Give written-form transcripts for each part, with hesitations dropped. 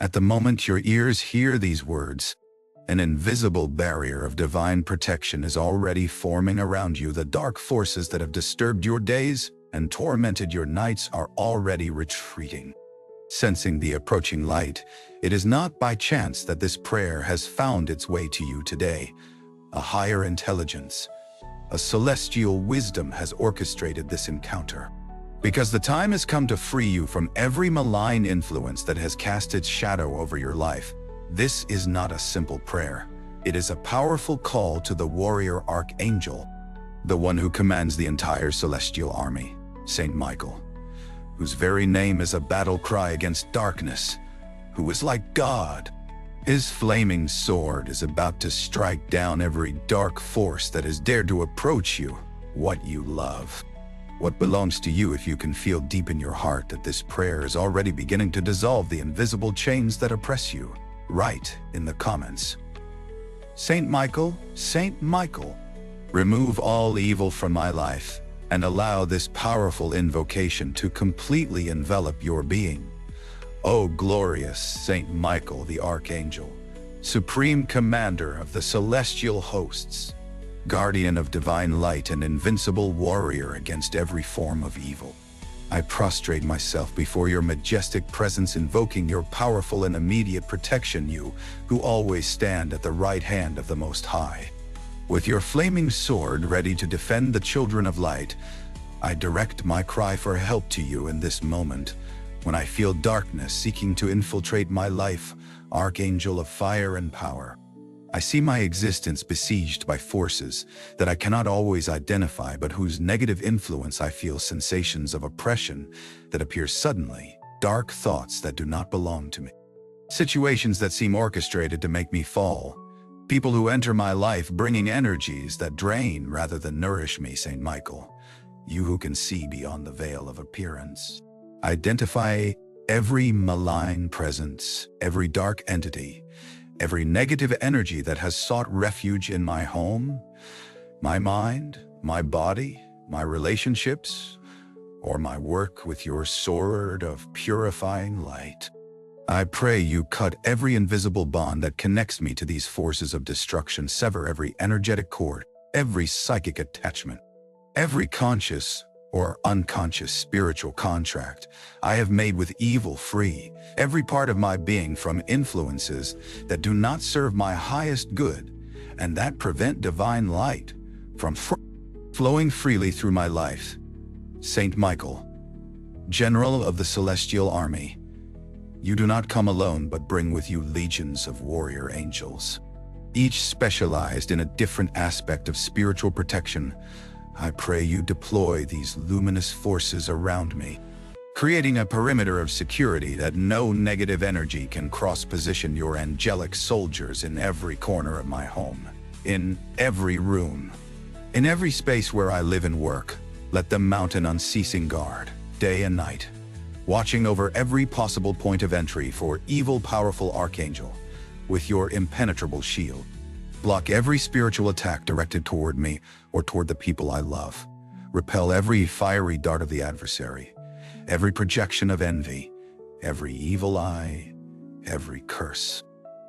At the moment your ears hear these words, an invisible barrier of divine protection is already forming around you. The dark forces that have disturbed your days and tormented your nights are already retreating. Sensing the approaching light, it is not by chance that this prayer has found its way to you today. A higher intelligence, a celestial wisdom has orchestrated this encounter. Because the time has come to free you from every malign influence that has cast its shadow over your life. This is not a simple prayer. It is a powerful call to the warrior Archangel, the one who commands the entire celestial army, Saint Michael, whose very name is a battle cry against darkness, who is like God. His flaming sword is about to strike down every dark force that has dared to approach you, what you love, what belongs to you. If you can feel deep in your heart that this prayer is already beginning to dissolve the invisible chains that oppress you, write in the comments, Saint Michael, remove all evil from my life and allow this powerful invocation to completely envelop your being. O glorious Saint Michael the Archangel, supreme commander of the celestial hosts, guardian of divine light and invincible warrior against every form of evil, I prostrate myself before your majestic presence, invoking your powerful and immediate protection, you who always stand at the right hand of the Most High. With your flaming sword ready to defend the children of light, I direct my cry for help to you in this moment. When I feel darkness seeking to infiltrate my life, Archangel of fire and power, I see my existence besieged by forces that I cannot always identify, but whose negative influence I feel sensations of oppression that appear suddenly, dark thoughts that do not belong to me, situations that seem orchestrated to make me fall, people who enter my life bringing energies that drain rather than nourish me. Saint Michael, you who can see beyond the veil of appearance, identify every malign presence, every dark entity, every negative energy that has sought refuge in my home, my mind, my body, my relationships, or my work with your sword of purifying light. I pray you cut every invisible bond that connects me to these forces of destruction, sever every energetic cord, every psychic attachment, every conscious or unconscious spiritual contract I have made with evil. Free every part of my being from influences that do not serve my highest good and that prevent divine light from flowing freely through my life. Saint Michael, General of the Celestial Army, you do not come alone but bring with you legions of warrior angels, each specialized in a different aspect of spiritual protection. I pray you deploy these luminous forces around me, creating a perimeter of security that no negative energy can cross-position. Your angelic soldiers in every corner of my home, in every room, in every space where I live and work. Let them mount an unceasing guard, day and night, watching over every possible point of entry for evil. Powerful Archangel, with your impenetrable shield, block every spiritual attack directed toward me or toward the people I love. Repel every fiery dart of the adversary, every projection of envy, every evil eye, every curse,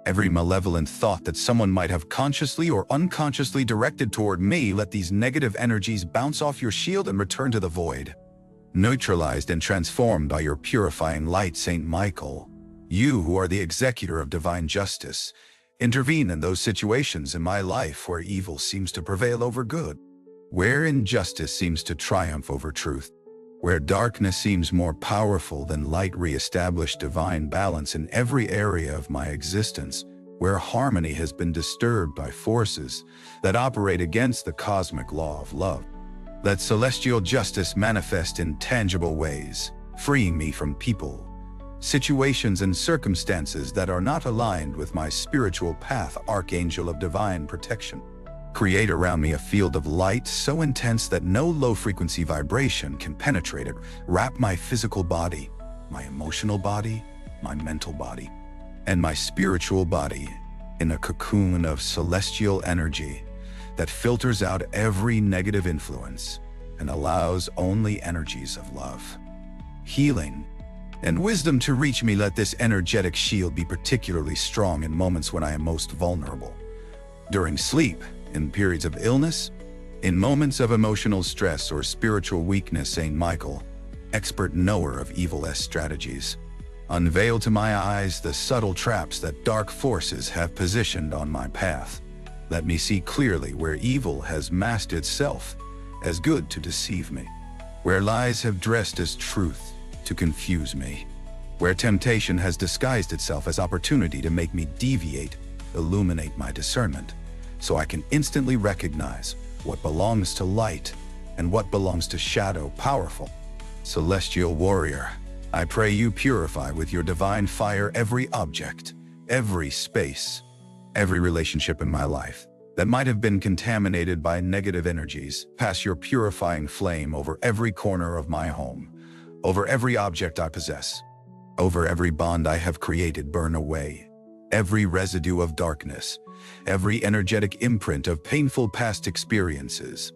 every malevolent thought that someone might have consciously or unconsciously directed toward me. Let these negative energies bounce off your shield and return to the void, neutralized and transformed by your purifying light. Saint Michael, you who are the executor of divine justice, intervene in those situations in my life where evil seems to prevail over good, where injustice seems to triumph over truth, where darkness seems more powerful than light. Reestablish divine balance in every area of my existence, where harmony has been disturbed by forces that operate against the cosmic law of love. Let celestial justice manifest in tangible ways, freeing me from people, situations and circumstances that are not aligned with my spiritual path. Archangel of divine protection, create around me a field of light so intense that no low-frequency vibration can penetrate it. Wrap my physical body, my emotional body, my mental body, and my spiritual body in a cocoon of celestial energy that filters out every negative influence and allows only energies of love, healing, and wisdom to reach me. Let this energetic shield be particularly strong in moments when I am most vulnerable. During sleep, in periods of illness, in moments of emotional stress or spiritual weakness, Saint Michael, expert knower of evil's strategies, unveil to my eyes the subtle traps that dark forces have positioned on my path. Let me see clearly where evil has masked itself as good to deceive me, where lies have dressed as truth to confuse me, where temptation has disguised itself as opportunity to make me deviate. Illuminate my discernment, so I can instantly recognize what belongs to light and what belongs to shadow. Powerful celestial warrior, I pray you purify with your divine fire every object, every space, every relationship in my life that might have been contaminated by negative energies. Pass your purifying flame over every corner of my home, over every object I possess, over every bond I have created. Burn away every residue of darkness, every energetic imprint of painful past experiences,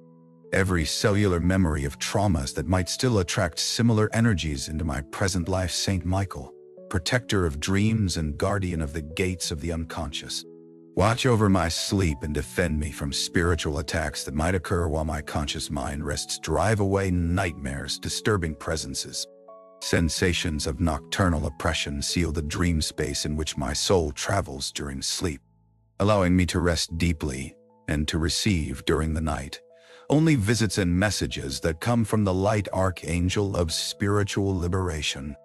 every cellular memory of traumas that might still attract similar energies into my present life. Saint Michael, protector of dreams and guardian of the gates of the unconscious, watch over my sleep and defend me from spiritual attacks that might occur while my conscious mind rests. Drive away nightmares, disturbing presences, sensations of nocturnal oppression. Seal the dream space in which my soul travels during sleep, allowing me to rest deeply and to receive during the night only visits and messages that come from the light archangel of spiritual liberation.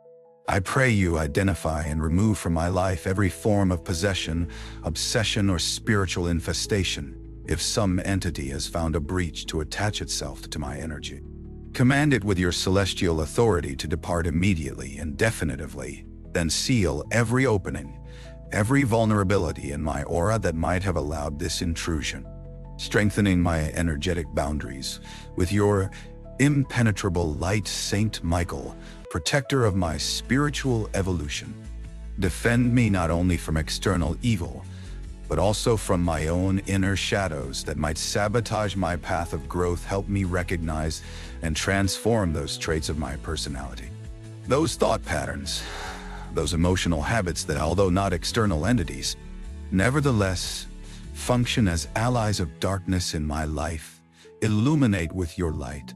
I pray you identify and remove from my life every form of possession, obsession, or spiritual infestation. If some entity has found a breach to attach itself to my energy, command it with your celestial authority to depart immediately and definitively. Then seal every opening, every vulnerability in my aura that might have allowed this intrusion, strengthening my energetic boundaries with your impenetrable light. Saint Michael, protector of my spiritual evolution, defend me not only from external evil, but also from my own inner shadows that might sabotage my path of growth. Help me recognize and transform those traits of my personality, those thought patterns, those emotional habits that, although not external entities, nevertheless function as allies of darkness in my life. Illuminate with your light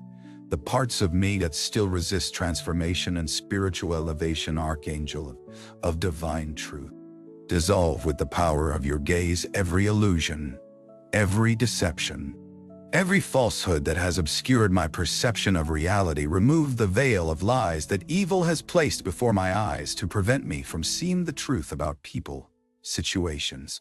the parts of me that still resist transformation and spiritual elevation. Archangel of divine truth, dissolve with the power of your gaze every illusion, every deception, every falsehood that has obscured my perception of reality. Remove the veil of lies that evil has placed before my eyes to prevent me from seeing the truth about people, situations,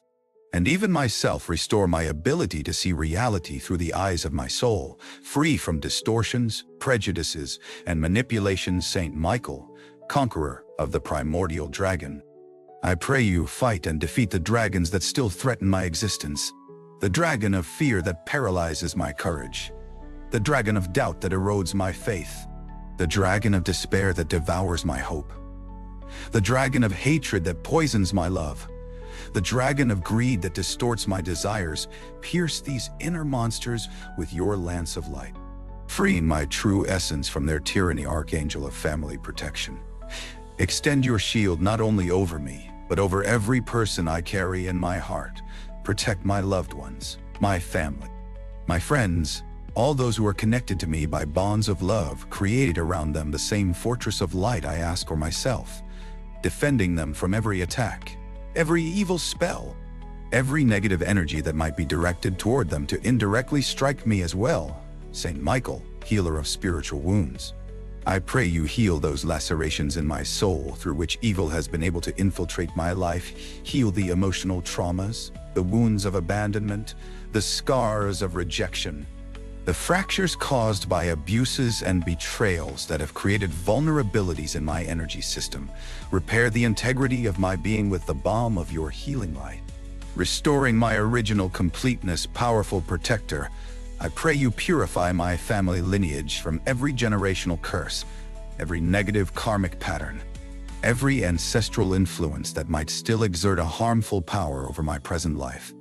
and even myself. Restore my ability to see reality through the eyes of my soul, free from distortions, prejudices, and manipulations. Saint Michael, conqueror of the primordial dragon, I pray you fight and defeat the dragons that still threaten my existence. The dragon of fear that paralyzes my courage, the dragon of doubt that erodes my faith, the dragon of despair that devours my hope, the dragon of hatred that poisons my love, the dragon of greed that distorts my desires. Pierce these inner monsters with your lance of light, freeing my true essence from their tyranny. Archangel of family protection, extend your shield not only over me, but over every person I carry in my heart. Protect my loved ones, my family, my friends, all those who are connected to me by bonds of love. Create around them the same fortress of light I ask for myself, defending them from every attack, every evil spell, every negative energy that might be directed toward them to indirectly strike me as well. Saint Michael, healer of spiritual wounds, I pray you heal those lacerations in my soul through which evil has been able to infiltrate my life. Heal the emotional traumas, the wounds of abandonment, the scars of rejection, the fractures caused by abuses and betrayals that have created vulnerabilities in my energy system. Repair the integrity of my being with the balm of your healing light, restoring my original completeness. Powerful protector, I pray you purify my family lineage from every generational curse, every negative karmic pattern, every ancestral influence that might still exert a harmful power over my present life.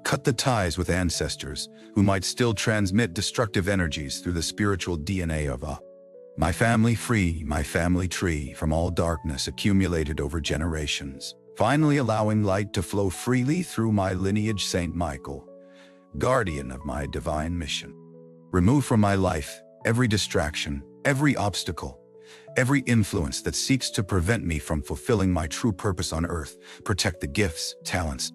Cut the ties with ancestors who might still transmit destructive energies through the spiritual DNA of My family free, my family tree from all darkness accumulated over generations, finally allowing light to flow freely through my lineage. Saint Michael, guardian of my divine mission. Remove from my life every distraction, every obstacle, every influence that seeks to prevent me from fulfilling my true purpose on earth. Protect the gifts, talents,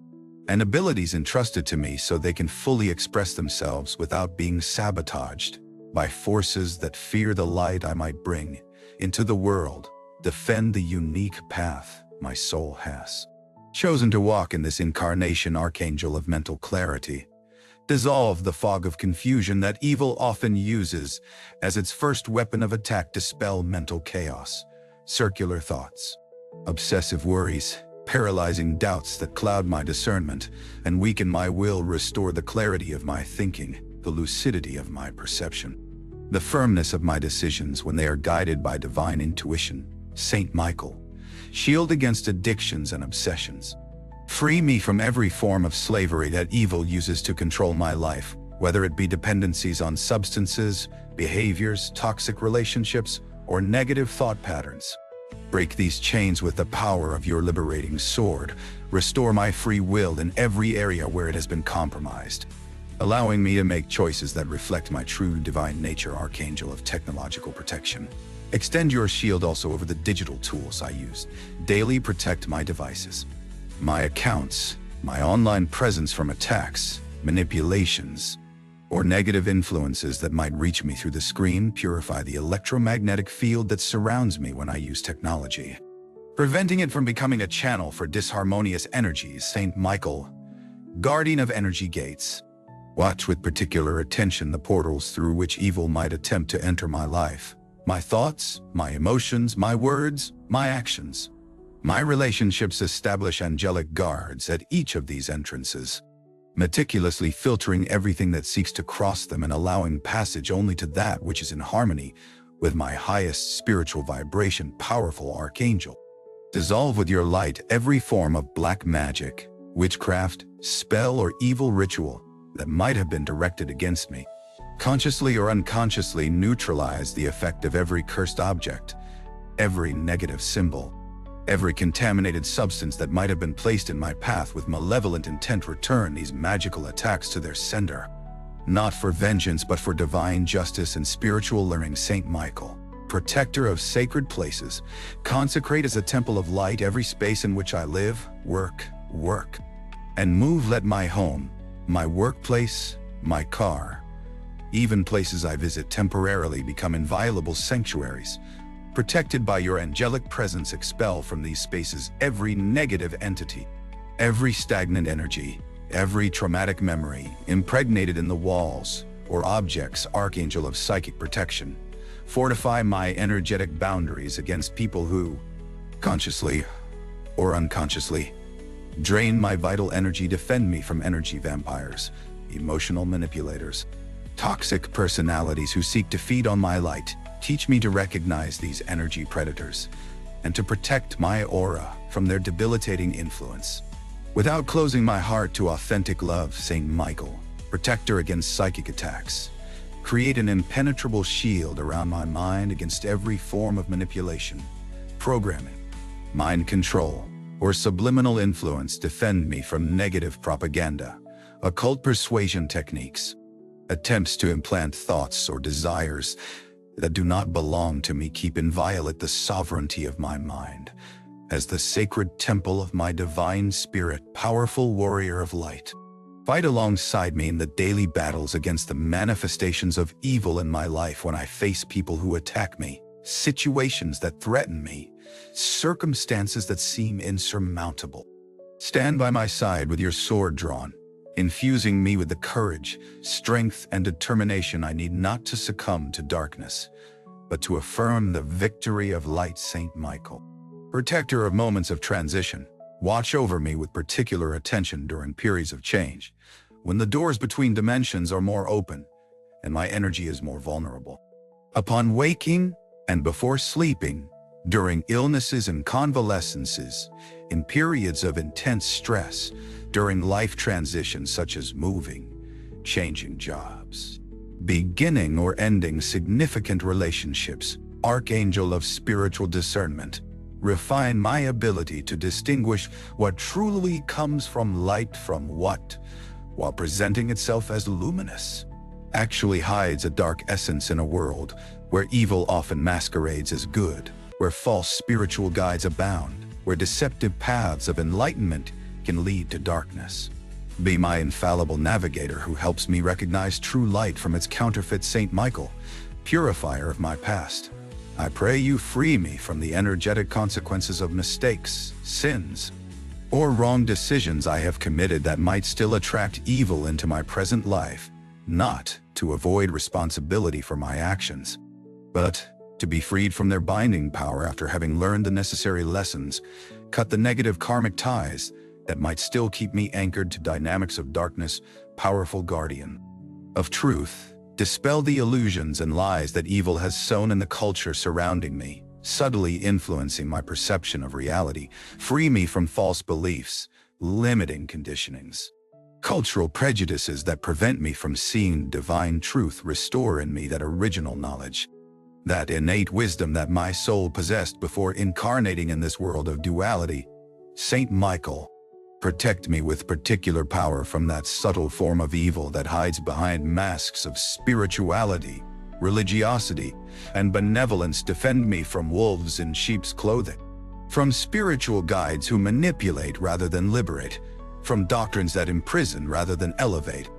and abilities entrusted to me so they can fully express themselves without being sabotaged by forces that fear the light I might bring into the world. Defend the unique path my soul has chosen to walk in this incarnation. Archangel of mental clarity, dissolve the fog of confusion that evil often uses as its first weapon of attack. Dispel mental chaos, circular thoughts, obsessive worries, paralyzing doubts that cloud my discernment and weaken my will. Restore the clarity of my thinking, the lucidity of my perception, the firmness of my decisions when they are guided by divine intuition. Saint Michael, shield against addictions and obsessions. Free me from every form of slavery that evil uses to control my life, whether it be dependencies on substances, behaviors, toxic relationships, or negative thought patterns. Break these chains with the power of your liberating sword. Restore my free will in every area where it has been compromised, allowing me to make choices that reflect my true divine nature. Archangel of technological protection, extend your shield also over the digital tools I use daily. Protect my devices, my accounts, my online presence from attacks, manipulations, or negative influences that might reach me through the screen. Purify the electromagnetic field that surrounds me when I use technology, preventing it from becoming a channel for disharmonious energies. Saint Michael, guardian of energy gates, watch with particular attention the portals through which evil might attempt to enter my life, my thoughts, my emotions, my words, my actions. My relationships. Establish angelic guards at each of these entrances, meticulously filtering everything that seeks to cross them and allowing passage only to that which is in harmony with my highest spiritual vibration. Powerful Archangel, dissolve with your light every form of black magic, witchcraft, spell, or evil ritual that might have been directed against me. Consciously or unconsciously neutralize the effect of every cursed object, every negative symbol, every contaminated substance that might have been placed in my path with malevolent intent. Return these magical attacks to their sender, not for vengeance but for divine justice and spiritual learning. Saint Michael, protector of sacred places, consecrate as a temple of light every space in which I live, work, and move. Let my home, my workplace, my car, even places I visit temporarily become inviolable sanctuaries, protected by your angelic presence. Expel from these spaces every negative entity, every stagnant energy, every traumatic memory impregnated in the walls or objects. Archangel of psychic protection, fortify my energetic boundaries against people who, consciously or unconsciously, drain my vital energy. Defend me from energy vampires, emotional manipulators, toxic personalities who seek to feed on my light. Teach me to recognize these energy predators and to protect my aura from their debilitating influence without closing my heart to authentic love. Saint Michael, protector against psychic attacks, create an impenetrable shield around my mind against every form of manipulation, programming, mind control, or subliminal influence. Defend me from negative propaganda, occult persuasion techniques, attempts to implant thoughts or desires that do not belong to me. Keep inviolate the sovereignty of my mind as the sacred temple of my divine spirit. Powerful warrior of light, fight alongside me in the daily battles against the manifestations of evil in my life. When I face people who attack me, situations that threaten me, circumstances that seem insurmountable, stand by my side with your sword drawn, infusing me with the courage, strength, and determination I need, not to succumb to darkness, but to affirm the victory of light. Saint Michael, protector of moments of transition, watch over me with particular attention during periods of change, when the doors between dimensions are more open and my energy is more vulnerable. Upon waking and before sleeping, during illnesses and convalescences, in periods of intense stress, during life transitions such as moving, changing jobs, beginning or ending significant relationships, Archangel of spiritual discernment, refine my ability to distinguish what truly comes from light from what, while presenting itself as luminous, actually hides a dark essence in a world where evil often masquerades as good, where false spiritual guides abound, where deceptive paths of enlightenment can lead to darkness. Be my infallible navigator who helps me recognize true light from its counterfeit, Saint Michael, purifier of my past. I pray you free me from the energetic consequences of mistakes, sins, or wrong decisions I have committed that might still attract evil into my present life, not to avoid responsibility for my actions, but to be freed from their binding power after having learned the necessary lessons, cut the negative karmic ties that might still keep me anchored to dynamics of darkness, powerful guardian of truth. Dispel the illusions and lies that evil has sown in the culture surrounding me, subtly influencing my perception of reality. Free me from false beliefs, limiting conditionings, cultural prejudices that prevent me from seeing divine truth. Restore in me that original knowledge, that innate wisdom that my soul possessed before incarnating in this world of duality. Saint Michael, protect me with particular power from that subtle form of evil that hides behind masks of spirituality, religiosity, and benevolence. Defend me from wolves in sheep's clothing, from spiritual guides who manipulate rather than liberate, from doctrines that imprison rather than elevate,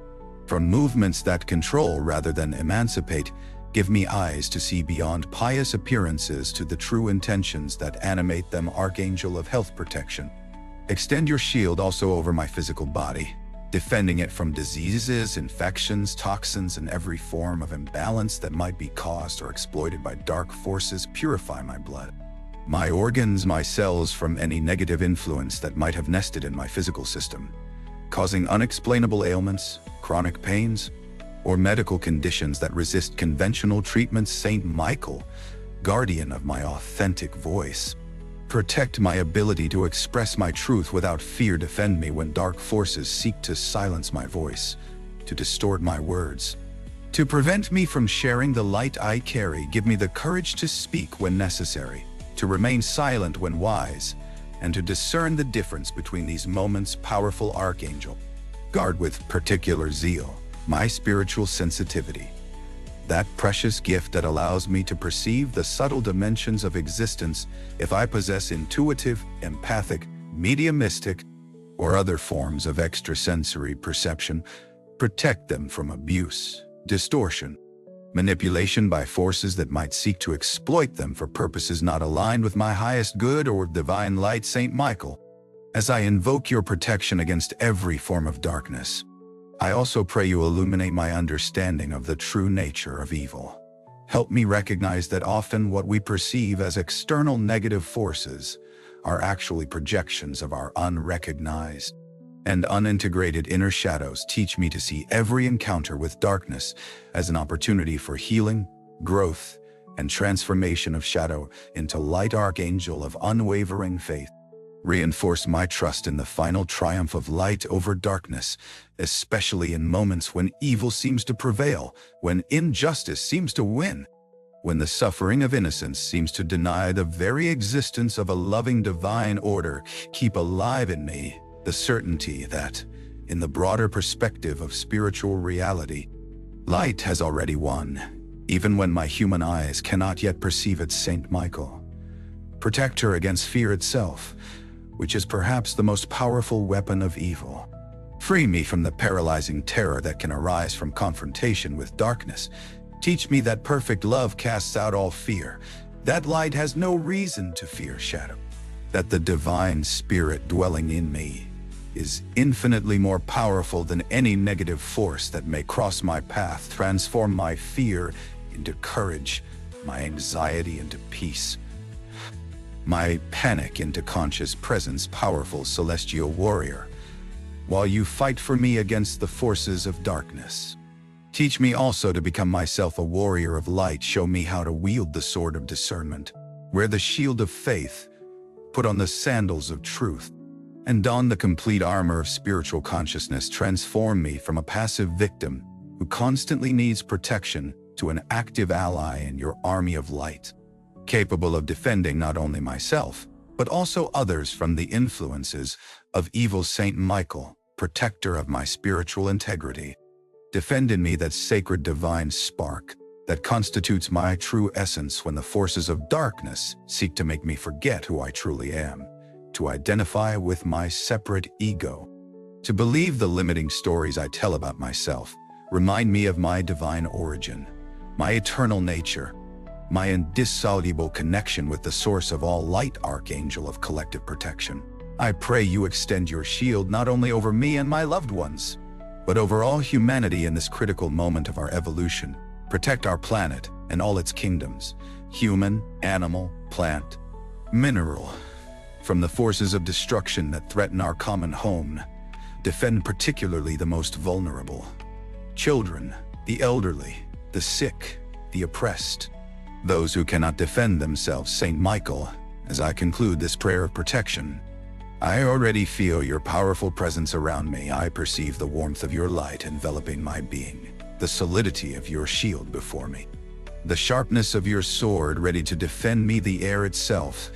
from movements that control rather than emancipate. Give me eyes to see beyond pious appearances to the true intentions that animate them. Archangel of health protection, extend your shield also over my physical body, defending it from diseases, infections, toxins, and every form of imbalance that might be caused or exploited by dark forces. Purify my blood, my organs, my cells from any negative influence that might have nested in my physical system, causing unexplainable ailments, chronic pains, or medical conditions that resist conventional treatments. Saint Michael, guardian of my authentic voice, protect my ability to express my truth without fear. Defend me when dark forces seek to silence my voice, to distort my words, to prevent me from sharing the light I carry. Give me the courage to speak when necessary, to remain silent when wise, and to discern the difference between these moments. Powerful Archangel, guard with particular zeal my spiritual sensitivity, that precious gift that allows me to perceive the subtle dimensions of existence. If I possess intuitive, empathic, mediumistic, or other forms of extrasensory perception, protect them from abuse, distortion, manipulation by forces that might seek to exploit them for purposes not aligned with my highest good or divine light. Saint Michael, as I invoke your protection against every form of darkness, I also pray you illuminate my understanding of the true nature of evil. Help me recognize that often what we perceive as external negative forces are actually projections of our unrecognized and unintegrated inner shadows. Teach me to see every encounter with darkness as an opportunity for healing, growth, and transformation of shadow into light. Archangel of unwavering faith, reinforce my trust in the final triumph of light over darkness, especially in moments when evil seems to prevail, when injustice seems to win, when the suffering of innocence seems to deny the very existence of a loving divine order. Keep alive in me the certainty that, in the broader perspective of spiritual reality, light has already won, even when my human eyes cannot yet perceive it. Saint Michael, protect her against fear itself, which is perhaps the most powerful weapon of evil. Free me from the paralyzing terror that can arise from confrontation with darkness. Teach me that perfect love casts out all fear, that light has no reason to fear shadow, that the divine spirit dwelling in me is infinitely more powerful than any negative force that may cross my path. Transform my fear into courage, my anxiety into peace, my panic into conscious presence. Powerful celestial warrior, while you fight for me against the forces of darkness, teach me also to become myself a warrior of light. Show me how to wield the sword of discernment, wear the shield of faith, put on the sandals of truth, and don the complete armor of spiritual consciousness. Transform me from a passive victim who constantly needs protection to an active ally in your army of light. capable of defending not only myself, but also others from the influences of evil Saint Michael, protector of my spiritual integrity. Defend in me that sacred divine spark that constitutes my true essence when the forces of darkness seek to make me forget who I truly am, to identify with my separate ego, to believe the limiting stories I tell about myself, remind me of my divine origin, my eternal nature, my indissoluble connection with the source of all light, Archangel of collective protection. I pray you extend your shield not only over me and my loved ones, but over all humanity in this critical moment of our evolution. Protect our planet and all its kingdoms, human, animal, plant, mineral, from the forces of destruction that threaten our common home. Defend particularly the most vulnerable, children, the elderly, the sick, the oppressed, those who cannot defend themselves. Saint Michael, as I conclude this prayer of protection, I already feel your powerful presence around me. I perceive the warmth of your light enveloping my being, the solidity of your shield before me, the sharpness of your sword ready to defend me. The air itself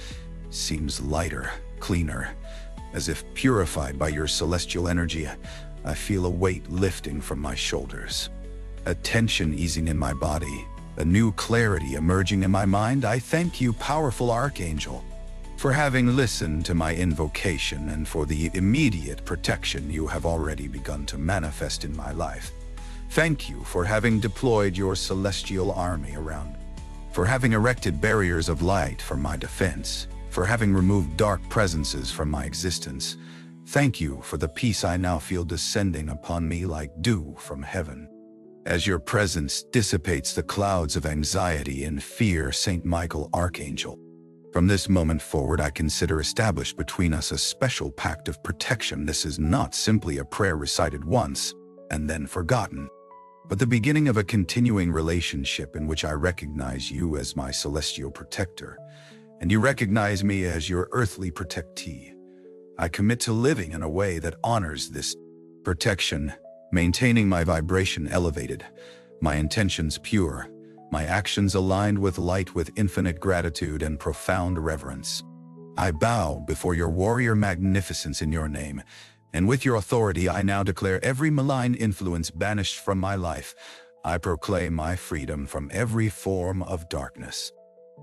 seems lighter, cleaner, as if purified by your celestial energy. I feel a weight lifting from my shoulders, a tension easing in my body, a new clarity emerging in my mind. I thank you, powerful Archangel, for having listened to my invocation and for the immediate protection you have already begun to manifest in my life. Thank you for having deployed your celestial army around me, for having erected barriers of light for my defense, for having removed dark presences from my existence. Thank you for the peace I now feel descending upon me like dew from heaven, as your presence dissipates the clouds of anxiety and fear. Saint Michael, Archangel, from this moment forward, I consider established between us a special pact of protection. This is not simply a prayer recited once and then forgotten, but the beginning of a continuing relationship in which I recognize you as my celestial protector, and you recognize me as your earthly protectee. I commit to living in a way that honors this protection, maintaining my vibration elevated, my intentions pure, my actions aligned with light, with infinite gratitude and profound reverence. I bow before your warrior magnificence in your name, and with your authority I now declare every malign influence banished from my life. I proclaim my freedom from every form of darkness,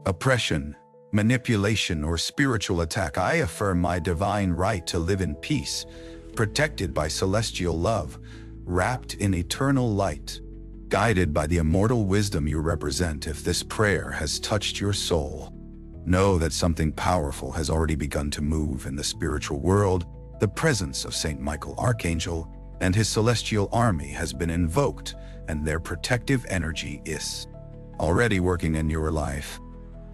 oppression, manipulation, or spiritual attack. I affirm my divine right to live in peace, protected by celestial love, wrapped in eternal light, guided by the immortal wisdom you represent. If this prayer has touched your soul, know that something powerful has already begun to move in the spiritual world. The presence of Saint Michael, Archangel, and his celestial army has been invoked, and their protective energy is already working in your life,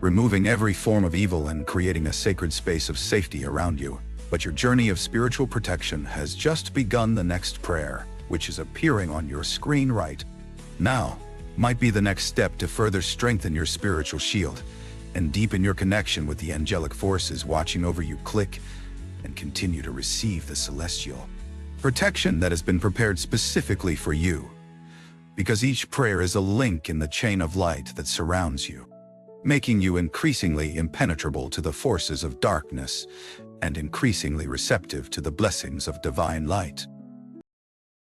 removing every form of evil and creating a sacred space of safety around you. But your journey of spiritual protection has just begun. The next prayer, which is appearing on your screen right now, might be the next step to further strengthen your spiritual shield and deepen your connection with the angelic forces watching over you. Click and continue to receive the celestial protection that has been prepared specifically for you, because each prayer is a link in the chain of light that surrounds you, making you increasingly impenetrable to the forces of darkness and increasingly receptive to the blessings of divine light.